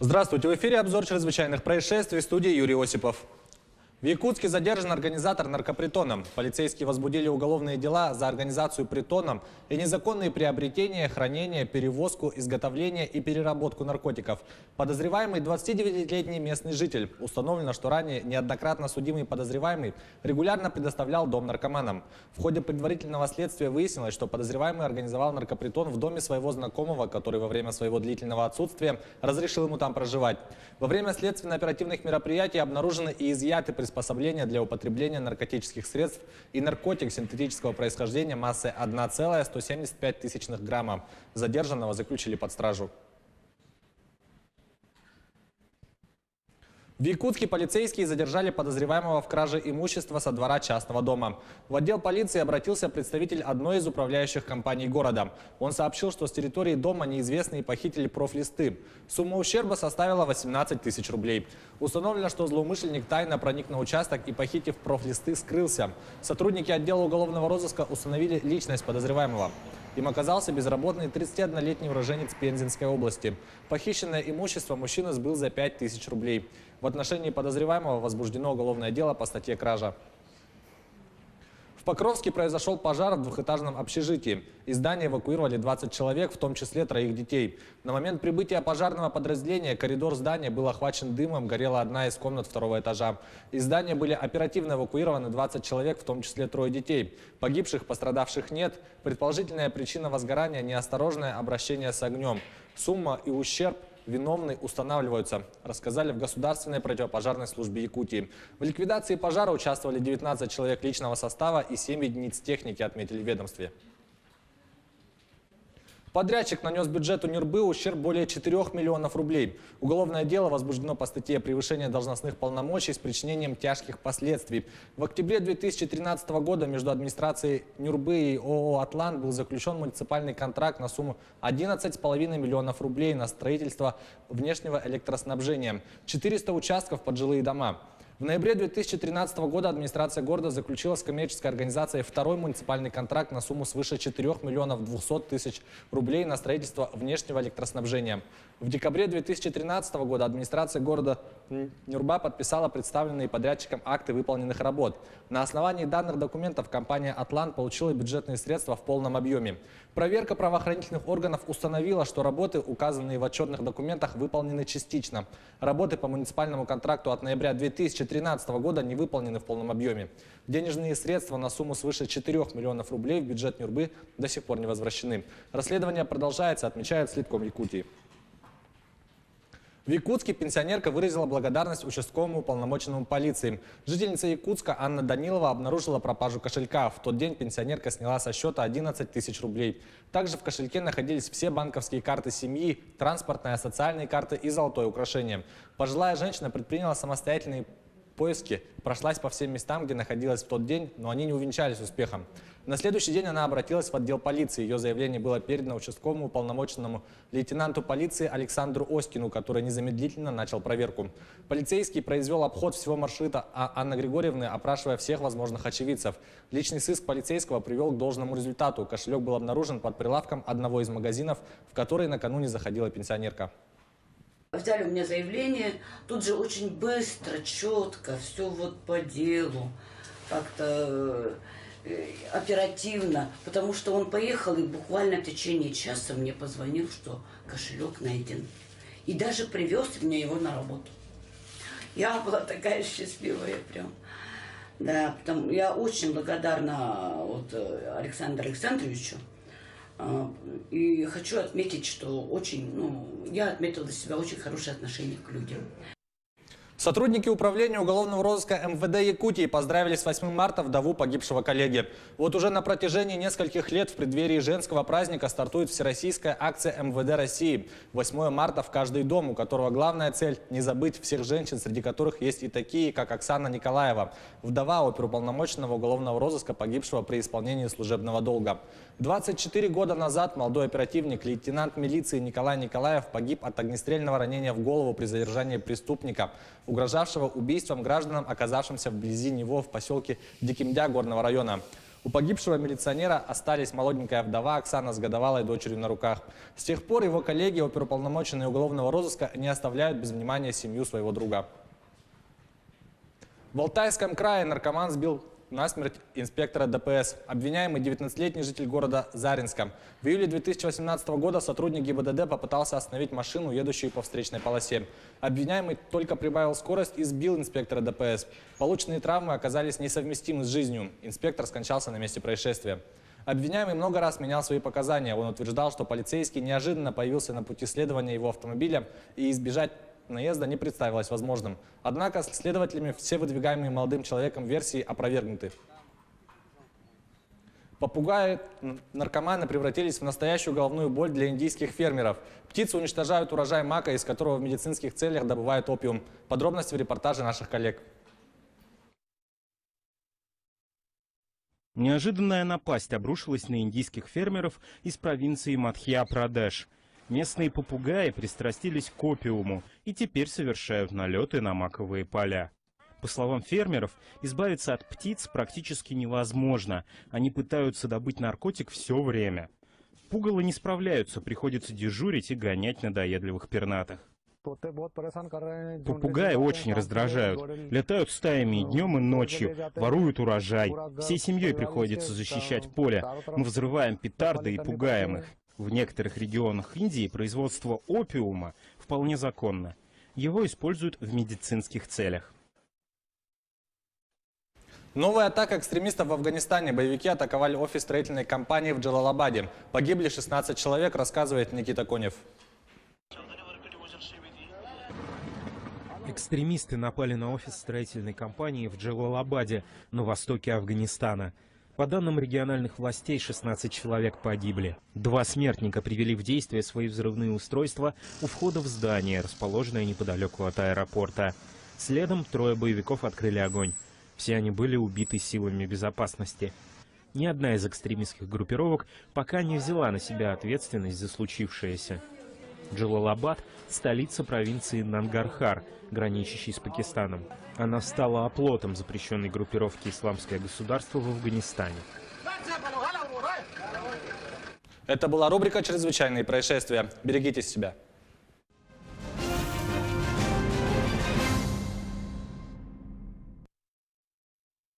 Здравствуйте, в эфире обзор чрезвычайных происшествий, в студии Юрий Осипов. В Якутске задержан организатор наркопритона. Полицейские возбудили уголовные дела за организацию притона и незаконные приобретения, хранение, перевозку, изготовление и переработку наркотиков. Подозреваемый 29-летний местный житель. Установлено, что ранее неоднократно судимый подозреваемый регулярно предоставлял дом наркоманам. В ходе предварительного следствия выяснилось, что подозреваемый организовал наркопритон в доме своего знакомого, который во время своего длительного отсутствия разрешил ему там проживать. Во время следственно-оперативных мероприятий обнаружены и изъяты приспособления для употребления наркотических средств и наркотик синтетического происхождения массой 1,175 грамма. Задержанного заключили под стражу. В Якутске полицейские задержали подозреваемого в краже имущества со двора частного дома. В отдел полиции обратился представитель одной из управляющих компаний города. Он сообщил, что с территории дома неизвестные похитили профлисты. Сумма ущерба составила 18 тысяч рублей. Установлено, что злоумышленник тайно проник на участок и, похитив профлисты, скрылся. Сотрудники отдела уголовного розыска установили личность подозреваемого. Им оказался безработный 31-летний уроженец Пензенской области. Похищенное имущество мужчина сбыл за 5000 рублей. В отношении подозреваемого возбуждено уголовное дело по статье «Кража». В Покровске произошел пожар в двухэтажном общежитии. Из здания эвакуировали 20 человек, в том числе 3 детей. На момент прибытия пожарного подразделения коридор здания был охвачен дымом, горела одна из комнат 2-го этажа. Из здания были оперативно эвакуированы 20 человек, в том числе 3 детей. Погибших, пострадавших нет. Предположительная причина возгорания – неосторожное обращение с огнем. Сумма и ущерб виновный устанавливаются, рассказали в Государственной противопожарной службе Якутии. В ликвидации пожара участвовали 19 человек личного состава и 7 единиц техники, отметили в ведомстве. Подрядчик нанес бюджету Нюрбы ущерб более 4 миллионов рублей. Уголовное дело возбуждено по статье «Превышение должностных полномочий с причинением тяжких последствий». В октябре 2013 года между администрацией Нюрбы и ООО «Атлант» был заключен муниципальный контракт на сумму 11,5 миллионов рублей на строительство внешнего электроснабжения, 400 участков под жилые дома. В ноябре 2013 года администрация города заключила с коммерческой организацией второй муниципальный контракт на сумму свыше 4 миллионов 200 тысяч рублей на строительство внешнего электроснабжения. В декабре 2013 года администрация города Нюрба подписала представленные подрядчиком акты выполненных работ. На основании данных документов компания «Атлант» получила бюджетные средства в полном объеме. Проверка правоохранительных органов установила, что работы, указанные в отчетных документах, выполнены частично. Работы по муниципальному контракту от ноября 2013 года не выполнены в полном объеме. Денежные средства на сумму свыше 4 миллионов рублей в бюджет Нюрбы до сих пор не возвращены. Расследование продолжается, отмечает Следком Якутии. В Якутске пенсионерка выразила благодарность участковому уполномоченному полиции. Жительница Якутска Анна Данилова обнаружила пропажу кошелька. В тот день пенсионерка сняла со счета 11 тысяч рублей. Также в кошельке находились все банковские карты семьи, транспортные, социальные карты и золотое украшение. Пожилая женщина предприняла самостоятельные поиски, прошлась по всем местам, где находилась в тот день, но они не увенчались успехом. На следующий день она обратилась в отдел полиции. Ее заявление было передано участковому уполномоченному лейтенанту полиции Александру Оськину, который незамедлительно начал проверку. Полицейский произвел обход всего маршрута Анны Григорьевны, опрашивая всех возможных очевидцев. Личный сыск полицейского привел к должному результату. Кошелек был обнаружен под прилавком одного из магазинов, в который накануне заходила пенсионерка. Взяли у меня заявление, тут же очень быстро, четко, все вот по делу, как-то оперативно, потому что он поехал и буквально в течение часа мне позвонил, что кошелек найден. И даже привез мне его на работу. Я была такая счастливая прям. Да, я очень благодарна Александру Александровичу. И хочу отметить, что я отметила для себя очень хорошее отношение к людям. Сотрудники управления уголовного розыска МВД Якутии поздравили с 8 марта вдову погибшего коллеги. Вот уже на протяжении нескольких лет в преддверии женского праздника стартует всероссийская акция МВД России. 8 марта в каждый дом, у которого главная цель – не забыть всех женщин, среди которых есть и такие, как Оксана Николаева, вдова оперуполномоченного уголовного розыска, погибшего при исполнении служебного долга. 24 года назад молодой оперативник, лейтенант милиции Николай Николаев погиб от огнестрельного ранения в голову при задержании преступника, угрожавшего убийством гражданам, оказавшимся вблизи него в поселке Дикимдя горного района. У погибшего милиционера остались молоденькая вдова Оксана с годовалой дочерью на руках. С тех пор его коллеги, оперуполномоченные уголовного розыска, не оставляют без внимания семью своего друга. В Алтайском крае наркоман сбил насмерть инспектора ДПС. Обвиняемый 19-летний житель города Заринска. В июле 2018 года сотрудник ГИБДД попытался остановить машину, едущую по встречной полосе. Обвиняемый только прибавил скорость и сбил инспектора ДПС. Полученные травмы оказались несовместимы с жизнью. Инспектор скончался на месте происшествия. Обвиняемый много раз менял свои показания. Он утверждал, что полицейский неожиданно появился на пути следования его автомобиля и избежать наезда не представилось возможным. Однако следователями все выдвигаемые молодым человеком версии опровергнуты. Попугаи наркоманы превратились в настоящую головную боль для индийских фермеров. Птицы уничтожают урожай мака, из которого в медицинских целях добывают опиум. Подробности в репортаже наших коллег. Неожиданная напасть обрушилась на индийских фермеров из провинции Мадхья-Прадеш. Местные попугаи пристрастились к опиуму и теперь совершают налеты на маковые поля. По словам фермеров, избавиться от птиц практически невозможно. Они пытаются добыть наркотик все время. Пугало не справляются, приходится дежурить и гонять надоедливых пернатых. Попугаи очень раздражают. Летают стаями и днем, и ночью, воруют урожай. Всей семьей приходится защищать поле. Мы взрываем петарды и пугаем их. В некоторых регионах Индии производство опиума вполне законно. Его используют в медицинских целях. Новая атака экстремистов в Афганистане. Боевики атаковали офис строительной компании в Джалалабаде. Погибли 16 человек, рассказывает Никита Конев. Экстремисты напали на офис строительной компании в Джалалабаде, на востоке Афганистана. По данным региональных властей, 16 человек погибли. 2 смертника привели в действие свои взрывные устройства у входа в здание, расположенное неподалеку от аэропорта. Следом 3 боевиков открыли огонь. Все они были убиты силами безопасности. Ни одна из экстремистских группировок пока не взяла на себя ответственность за случившееся. Джалалабад – столица провинции Нангархар, граничащей с Пакистаном. Она стала оплотом запрещенной группировки «Исламское государство» в Афганистане. Это была рубрика «Чрезвычайные происшествия». Берегите себя.